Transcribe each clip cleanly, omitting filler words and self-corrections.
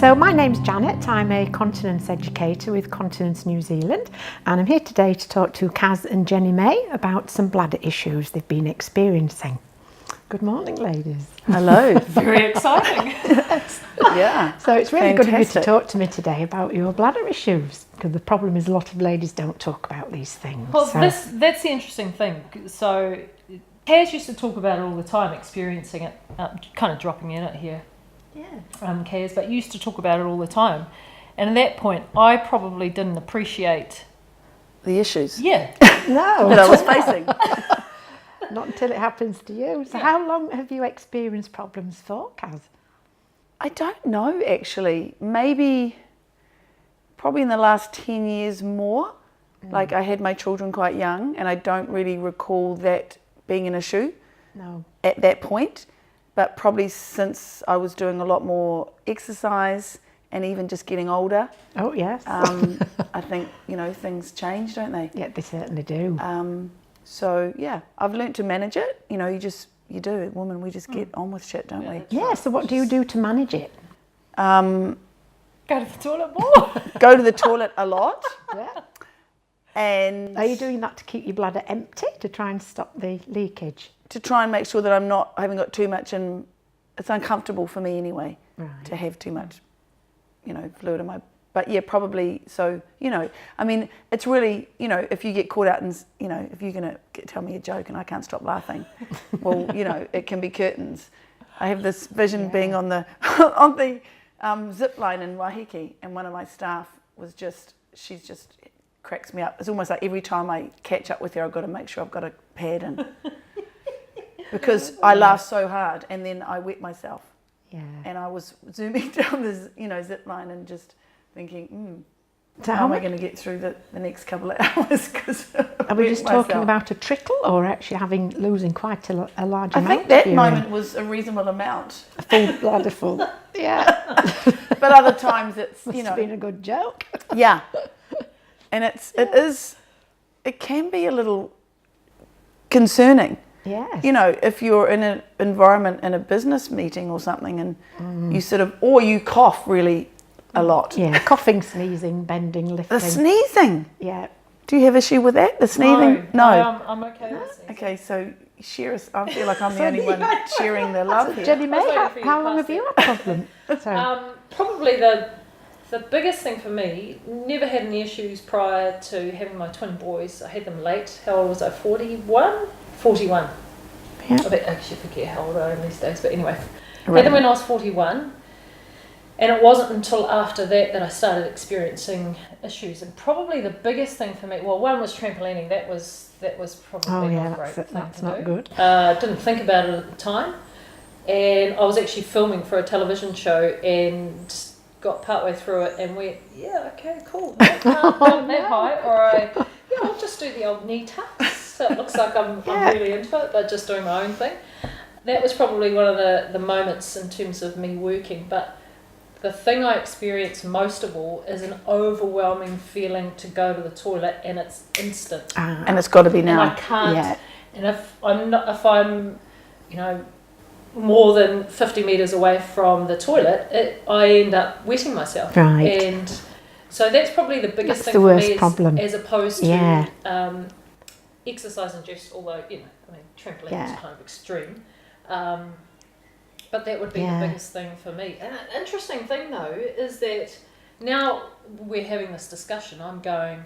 So my name's Janet, I'm a continence educator with Continence New Zealand, and I'm here today to talk to Kaz and Jenny May about some bladder issues they've been experiencing. Good morning, ladies. Hello. Very exciting. Yeah. So it's really good of you to Fantastic. talk to me today about your bladder issues, because the problem is a lot of ladies don't talk about these things. Well, So- that's the interesting thing. So, Kaz used to talk about it all the time, experiencing it, kind of dropping in it here, Kaz, but used to talk about it all the time. And at that point, I probably didn't appreciate, The issues yeah, No, that I was facing. not until it happens to you. So Yeah. how long have you experienced problems for, Kaz? I don't know actually. Maybe, probably in the last 10 years more. Like I had my children quite young and I don't really recall that being an issue No. at that point. But probably since I was doing a lot more exercise and even just getting older, Oh, yes. I think, things change, don't they? Yeah, they certainly do. So yeah, I've learnt to manage it. You do. Women, we just get on with shit, don't we? Yeah, so what do you do to manage it? go to the toilet more. Go to the toilet a lot. Yeah. And Are you doing that to keep your bladder empty, to try and stop the leakage? to try and make sure that I haven't got too much, and it's uncomfortable for me anyway to have too much, fluid in my. But yeah, probably. So I mean, it's really if you get caught out and if you're gonna tell me a joke and I can't stop laughing, well, it can be curtains. I have this vision being on the zip line in Waiheke, and one of my staff was she's just cracks me up. It's almost like every time I catch up with her, I've got to make sure I've got a pad in. Because I laugh so hard and then I wet myself. Yeah. And I was zooming down this, zip line and just thinking, So how am I going to get through the next couple of hours? Because Are we just talking about a trickle, or actually losing quite a large I amount? think that of urine? moment was a reasonable amount. A full bladder full. Yeah. But other times it's, Must have been a good joke. yeah. And it can be a little concerning. Yes. If you're in an environment in a business meeting or something and you or you cough really a lot. Yeah, coughing, sneezing, bending, lifting. The sneezing. Yeah. Do you have issue with that? The sneezing? No, I'm okay with it. Okay, so share us. I feel like I'm the only one sharing the love here. Jenny May, I was waiting for you how to long pass have you that. had problem? So, Probably the biggest thing for me, never had any issues prior to having my twin boys. I had them late. How old was I? 41? 41. Yeah. I actually forget how old I am these days, but anyway. Right. Had them when I was 41. And it wasn't until after that I started experiencing issues. And probably the biggest thing for me, well, one was trampolining. That was probably oh yeah, not great. that's not good. Didn't think about it at the time. And I was actually filming for a television show and got partway through it and went, yeah, okay, cool. I can't jump that high, or I'll just do the old knee tucks. So it looks like I'm really into it, but just doing my own thing. That was probably one of the moments in terms of me working. But the thing I experienced most of all is an overwhelming feeling to go to the toilet, and it's instant. And it's got to be now. And I can't. Yeah. And if I'm, more than 50 metres away from the toilet, I end up wetting myself. Right. And so that's probably the biggest That's thing the for worst me problem. as opposed to exercise and just, although, trampoline is kind of extreme. But that would be the biggest thing for me. And an interesting thing though is that now we're having this discussion, I'm going,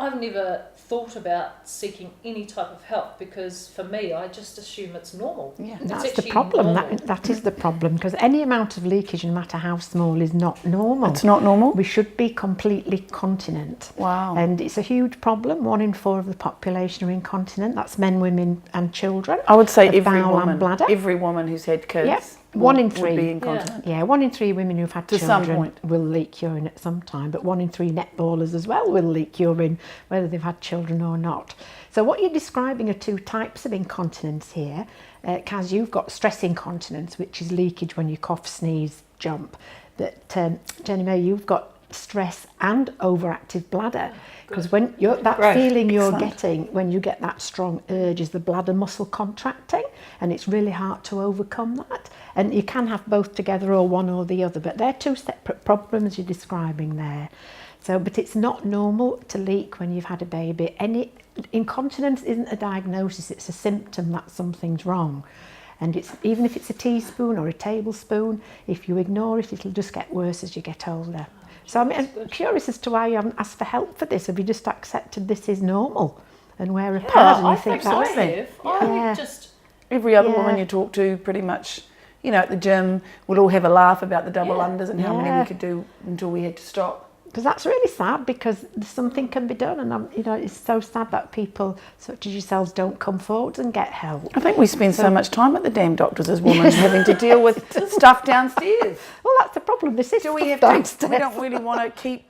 I've never thought about seeking any type of help because for me, I just assume it's normal. Yeah. It's That's the actually problem. normal. That is the problem, because any amount of leakage, no matter how small, is not normal. It's not normal? We should be completely continent. Wow. And it's a huge problem. 1 in 4 of the population are incontinent. That's men, women and children. I would say With every bowel and bladder. woman who's had kids Yep. 1 in would 3 be incontinent. Yeah, 1 in 3 women who've had To some children point. will leak urine at some time, but 1 in 3 netballers as well will leak urine, whether they've had children or not. So what you're describing are 2 types of incontinence here. Kaz, you've got stress incontinence, which is leakage when you cough, sneeze, jump. But Jenny May, you've got stress and overactive bladder. Because when that feeling you're getting when you get that strong urge is the bladder muscle contracting, and it's really hard to overcome that. And you can have both together or one or the other, but they're two separate problems you're describing there. So, but it's not normal to leak when you've had a baby. Incontinence isn't a diagnosis, it's a symptom that something's wrong. And it's even if it's a teaspoon or a tablespoon, if you ignore it, it'll just get worse as you get older. So I'm curious as to why you haven't asked for help for this. Have you just accepted this is normal and wear a pad and you think that's it? I just every other woman you talk to pretty much, you know, at the gym, we'll all have a laugh about the double unders and how many we could do until we had to stop. Because that's really sad, because something can be done, and you know, it's so sad that people such as yourselves don't come forward and get help. I think we spend so much time at the damn doctors as women having to deal with stuff downstairs. Well, that's the problem. This is we don't really want to keep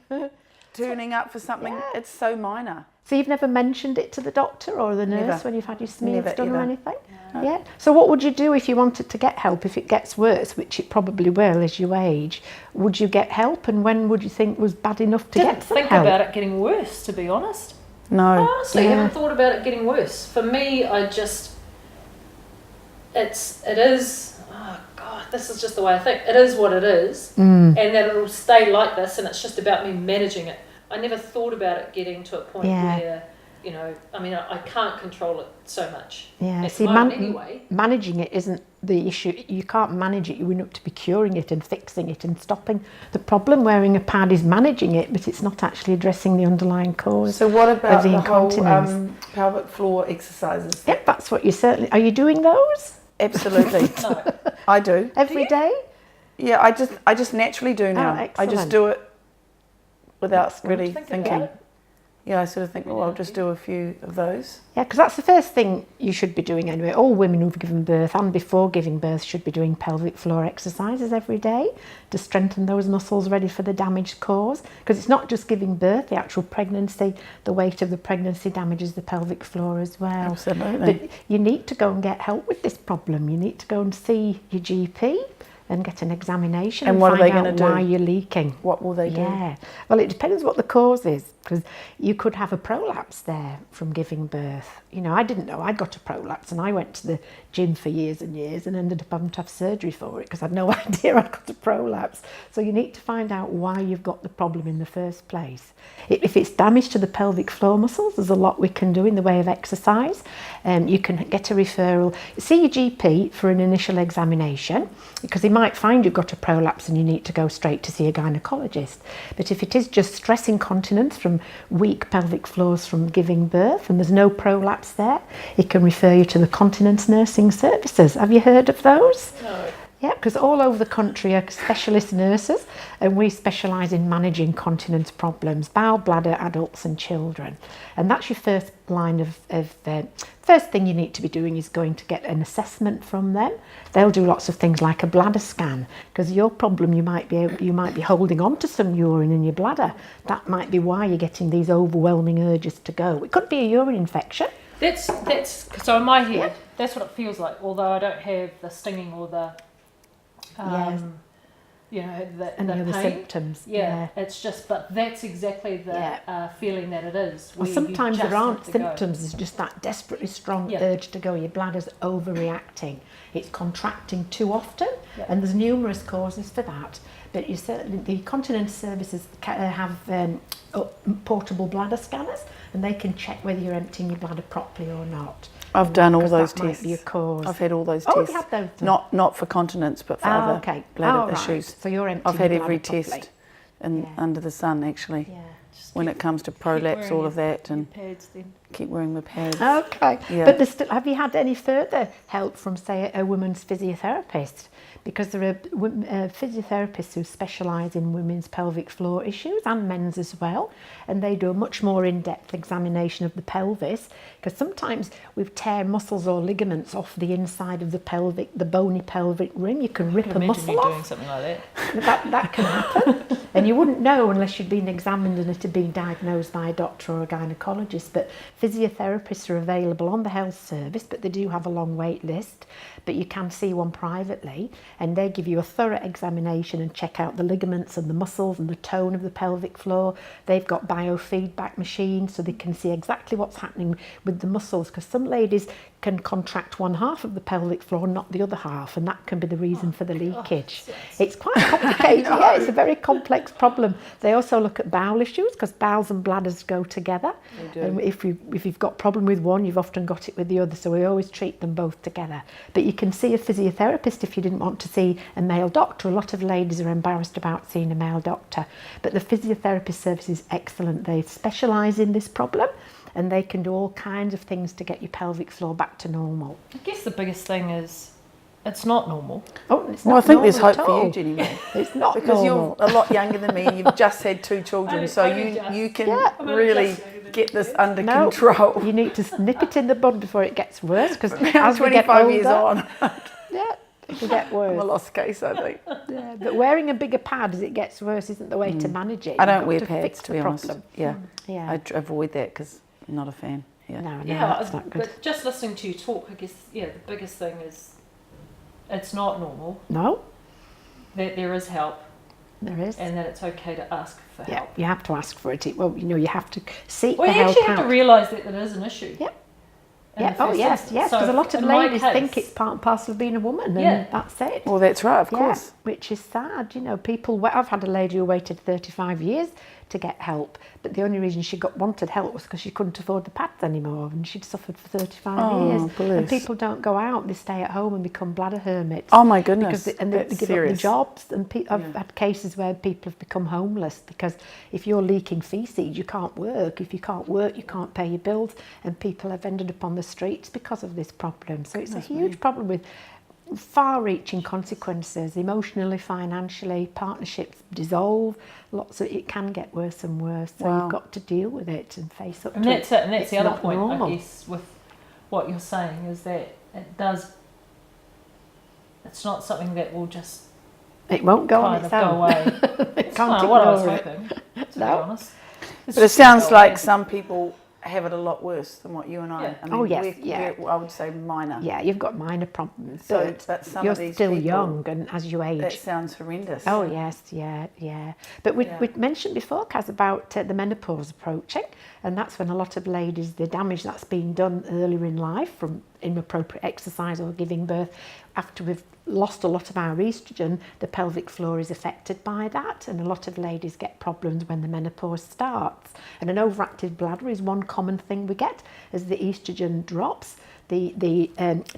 turning up for something. It's so minor. So you've never mentioned it to the doctor or the nurse when you've had your smears done or anything? No. Yeah. So what would you do if you wanted to get help? If it gets worse, which it probably will as you age, would you get help? And when would you think was bad enough to get some help? Didn't think about it getting worse, to be honest. No. I honestly haven't thought about it getting worse. For me, it is, oh God, this is just the way I think. It is what it is, and that it'll stay like this, and it's just about me managing it. I never thought about it getting to a point where, you know, I mean, I can't control it so much. Yeah, at see, the moment anyway. Managing it isn't the issue. You can't manage it. You end up to be curing it and fixing it and stopping the problem. Wearing a pad is managing it, but it's not actually addressing the underlying cause. So what about the incontinence? Whole pelvic floor exercises? Yep, that's what you certainly... Are you doing those? Absolutely. No. I do. Every day? Yeah, I just naturally do now. I just do it without really thinking. Yeah, I sort of think, well, I'll just do a few of those. Yeah, because that's the first thing you should be doing anyway. All women who've given birth and before giving birth should be doing pelvic floor exercises every day to strengthen those muscles ready for the damaged cause. Because it's not just giving birth, the actual pregnancy, the weight of the pregnancy damages the pelvic floor as well. Absolutely. But you need to go and get help with this problem. You need to go and see your GP and get an examination and what find are they going to do? Why you're leaking. What will they do? Yeah, well, it depends what the cause is, because you could have a prolapse there from giving birth. You know, I didn't know I got a prolapse, and I went to the gym for years and years and ended up having to have surgery for it because I had no idea I got a prolapse. So you need to find out why you've got the problem in the first place. If it's damage to the pelvic floor muscles, there's a lot we can do in the way of exercise. You can get a referral. See your GP for an initial examination, because he might find you've got a prolapse and you need to go straight to see a gynaecologist. But if it is just stress incontinence from weak pelvic floors from giving birth and there's no prolapse there, he can refer you to the Continence nursing services. Have you heard of those? No. Yeah, because all over the country are specialist nurses, and we specialise in managing continence problems, bowel, bladder, adults and children. And that's your first line of first thing you need to be doing is going to get an assessment from them. They'll do lots of things like a bladder scan, because your problem, you might be holding on to some urine in your bladder. That might be why you're getting these overwhelming urges to go. It could be a urine infection. That's so in my head, that's what it feels like, although I don't have the stinging or the you know, the pain. Symptoms. Yeah, it's just, but that's exactly the feeling that it is. Well, sometimes there aren't symptoms, there's just that desperately strong urge to go. Your bladder's overreacting. It's contracting too often, and there's numerous causes for that. But you certainly, the Continence services have portable bladder scanners, and they can check whether you're emptying your bladder properly or not. I've done all those that tests. Might be a cause. I've had all those tests. tests. You had those? Not for continence, but for other bladder issues. So you're emptying I've had your every bladder test under the sun, actually. Yeah. When it comes to prolapse, all of that, and pads then. Keep wearing my pads. Okay. Yeah. But have you had any further help from, say, a women's physiotherapist? Because there are physiotherapists who specialise in women's pelvic floor issues and men's as well, and they do a much more in-depth examination of the pelvis, because sometimes we tear muscles or ligaments off the inside of the bony pelvic ring. You can rip a muscle off. Doing something like that. That can happen, and you wouldn't know unless you'd been examined and it had been diagnosed by a doctor or a gynaecologist. But Physiotherapists are available on the health service, but they do have a long wait list, but you can see one privately, and they give you a thorough examination and check out the ligaments and the muscles and the tone of the pelvic floor. They've got biofeedback machines, so they can see exactly what's happening with the muscles, because some ladies can contract one half of the pelvic floor, not the other half, and that can be the reason for the leakage. It's quite complicated. Yeah, it's a very complex problem. They also look at bowel issues, because bowels and bladders go together. And if you've got a problem with one, you've often got it with the other, so we always treat them both together. But you can see a physiotherapist if you didn't want to see a male doctor. A lot of ladies are embarrassed about seeing a male doctor, but the physiotherapist service is excellent. They specialise in this problem, and they can do all kinds of things to get your pelvic floor back to normal. I guess the biggest thing is it's not normal. Oh, it's Well, not I think there's normal hope at for all. you, Jenny May. It's not Because normal. you're a lot younger than me and you've just had 2 children, so Only you just. can Yeah. really get this under No, control. you need to nip it in the bud before it gets worse, because I'm as we get 25 older, years on. yeah, it'll get I'm a worse. lost case, I think. Yeah, but wearing a bigger pad as it gets worse isn't the way to manage it. I You've don't got wear to pads, fix to the be honest. problem. Yeah, Yeah. I avoid that because I'm not a fan. Yeah. No, Yeah, that's not good. but just listening to you talk, I guess, the biggest thing is it's not normal, No, that there is help, there is. and that it's okay to ask for Yeah, help. you have to ask for it. You have to seek Well, the you help actually have out. to realise that it is an issue. Yep. in Yeah. the Oh first yes, instance. yes. So Because a lot of in my ladies think case- it's part and parcel of being a woman, and Yeah. that's it. Well, that's right, of Yeah, course. which is sad. People. I've had a lady who waited 35 years to get help, but the only reason she wanted help was because she couldn't afford the pads anymore, and she'd suffered for 35 Oh, years. And bless. people don't go out; they stay at home and become bladder hermits. Oh my goodness, Because they that's give up serious. their jobs, and I've had cases where people have become homeless because if you're leaking faeces, you can't work. If you can't work, you can't pay your bills, and people have ended up on the streets because of this problem. So it's a huge problem with far-reaching consequences, emotionally, financially. Partnerships dissolve. It can get worse and worse. So Wow. you've got to deal with it and face up And to that's it. it, and that's It's the other not point, normal. I guess, with what you're saying is that it's not something that will just It won't go on kind its of go own. away. It It's can't kind of what I was ignore it. hoping, to be No. honest. It's But it just gonna sounds go like away. some people have it a lot worse than what you and I. Yeah. I mean, Oh, yes, yeah. I would say minor. Yeah, you've got minor problems, So, but some you're of these still people, young, and as you age. That sounds horrendous. Oh yes, yeah. But we mentioned before, Kaz, about the menopause approaching, and that's when a lot of ladies, the damage that's been done earlier in life from inappropriate exercise or giving birth, after we've lost a lot of our estrogen, the pelvic floor is affected by that, and a lot of ladies get problems when the menopause starts. And an overactive bladder is one common thing we get. As the estrogen drops, the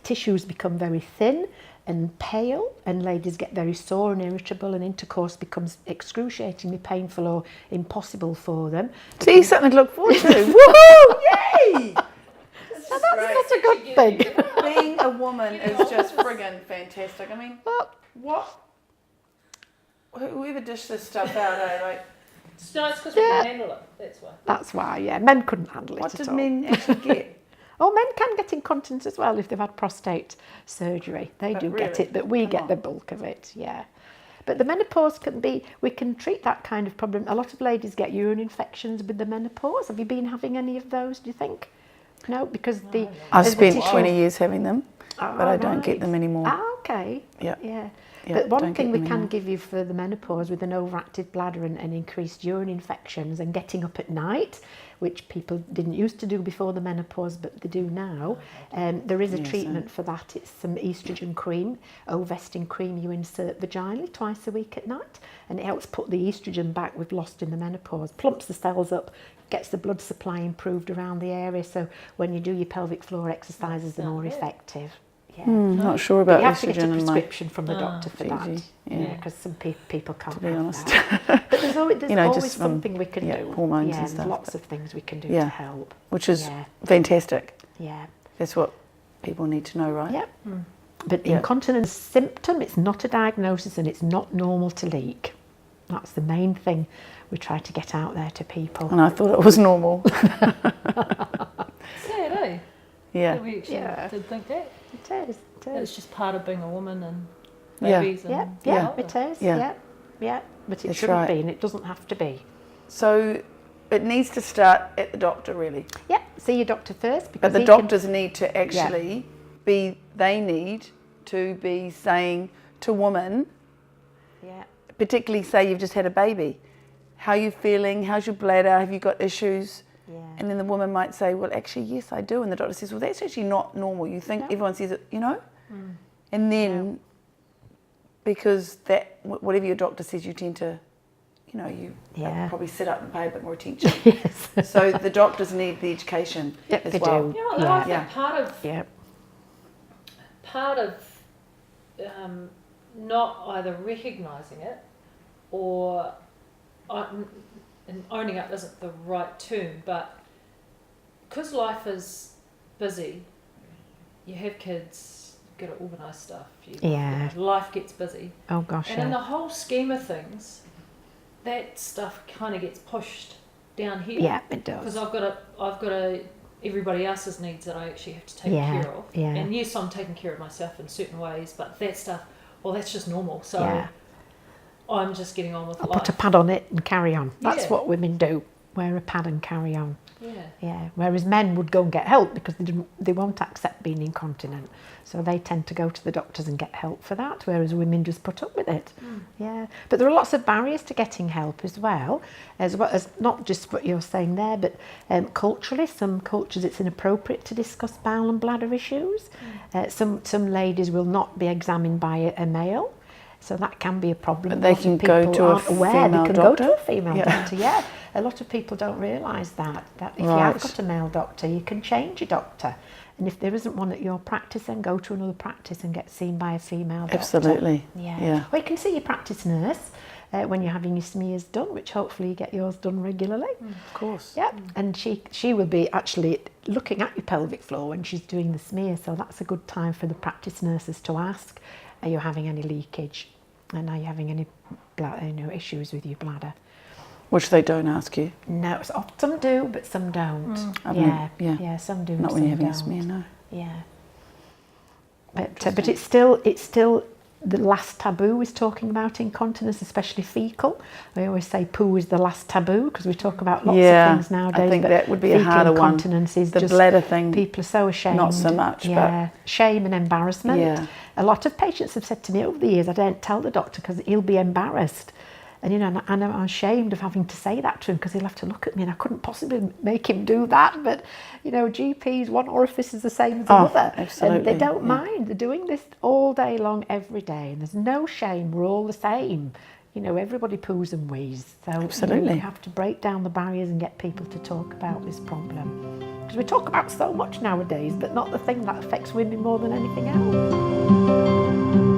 tissues become very thin and pale, and ladies get very sore and irritable, and intercourse becomes excruciatingly painful or impossible for them. See, something to look forward to. Woohoo! Yay! That's such a good thing. Being a woman is just friggin' fantastic. I mean, what? Whoever dished this stuff out, Like, No, it's because we can handle it, that's why. That's why, yeah, men couldn't handle it what at did all. men actually get? Oh, men can get incontinence as well if they've had prostate surgery. They do get really? it, but we Come get on. the bulk of it, yeah. But the menopause we can treat that kind of problem. A lot of ladies get urine infections with the menopause. Have you been having any of those, do you think? No, because I've the spent tissue- 20 years having them, but I don't get right. them anymore. Ah, okay. Yeah. Yeah. Yeah, But one don't thing get we them can anymore. give you for the menopause with an overactive bladder and increased urine infections and getting up at night, which people didn't used to do before the menopause, but they do now. There is a treatment for that. It's some estrogen cream, Ovestin cream you insert vaginally twice a week at night, and it helps put the estrogen back we've lost in the menopause, plumps the cells up, gets the blood supply improved around the area, so when you do your pelvic floor exercises, they're more effective. Yeah. Not sure But about you have to get a estrogen in my... prescription from the doctor for that. GG, yeah. Yeah, because some people can't To be have honest. that. But there's always, You know, always just from, something we can do. hormones and there's stuff, lots but- of things we can do Yeah. to help. Which is Yeah. fantastic. Yeah. That's what people need to know, right? Yep. But Yeah. incontinence symptom, it's not a diagnosis, and it's not normal to leak. That's the main thing we try to get out there to people. And I thought it was normal. Sad, eh? Yeah. That we actually Yeah. did think that. It is. It's just part of being a woman and Yeah. babies Yeah, and it is. Yeah. Yeah. But it That's shouldn't right. be, and it doesn't have to be. So it needs to start at the doctor, really. Yeah, see your doctor first. But the doctors need to actually they need to be saying to women, particularly say you've just had a baby, how are you feeling? How's your bladder? Have you got issues? Yeah. And then the woman might say, well, actually, yes, I do. And the doctor says, well, that's actually not normal. You think everyone says it, you know? Mm. And then, because that, whatever your doctor says, you tend to, you know, you probably sit up and pay a bit more attention. Yes. So the doctors need the education as well. Do. You know, I think part of not either recognising it or and owning up isn't the right term, but because life is busy, you have kids, you've got to organise stuff, life gets busy. Oh gosh, and in the whole scheme of things, that stuff kind of gets pushed down here. Yeah, it does. Because I've got to everybody else's needs that I actually have to take care of. Yeah. And yes, I'm taking care of myself in certain ways, but that stuff, well, that's just normal. So I'm just getting on with life. Put a pad on it and carry on. That's what women do. Wear a pad and carry on. Yeah. Whereas men would go and get help because they won't accept being incontinent. So they tend to go to the doctors and get help for that, whereas women just put up with it. Mm. Yeah. But there are lots of barriers to getting help as well as not just what you're saying there, but culturally, some cultures it's inappropriate to discuss bowel and bladder issues. Some ladies will not be examined by a male. So that can be a problem. But they can go to a female doctor. Go to a female doctor, A lot of people don't realise that if you have got a male doctor, you can change your doctor. And if there isn't one at your practice, then go to another practice and get seen by a female doctor. Absolutely. Yeah. Or you can see your practice nurse when you're having your smears done, which hopefully you get yours done regularly. Of course. Yeah. And she will be actually looking at your pelvic floor when she's doing the smear. So that's a good time for the practice nurses to ask, are you having any leakage? And are you having any issues with your bladder? Which they don't ask you. No, some do, but some don't. Some do. Not when you're having a smear, no. Yeah. But it's still the last taboo is talking about incontinence, especially fecal. I always say poo is the last taboo because we talk about lots of things nowadays. I think that would be a harder one. Incontinence is the just bladder thing. People are so ashamed. Not so much, but shame and embarrassment. Yeah. A lot of patients have said to me over the years, I don't tell the doctor because he'll be embarrassed. And, and I'm ashamed of having to say that to him because he'll have to look at me and I couldn't possibly make him do that. But, GPs, one orifice is the same as another. Absolutely. And they don't mind. They're doing this all day long, every day. And there's no shame. We're all the same. Everybody poos and wheezes. So absolutely. We have to break down the barriers and get people to talk about this problem. Because we talk about so much nowadays, but not the thing that affects women more than anything else.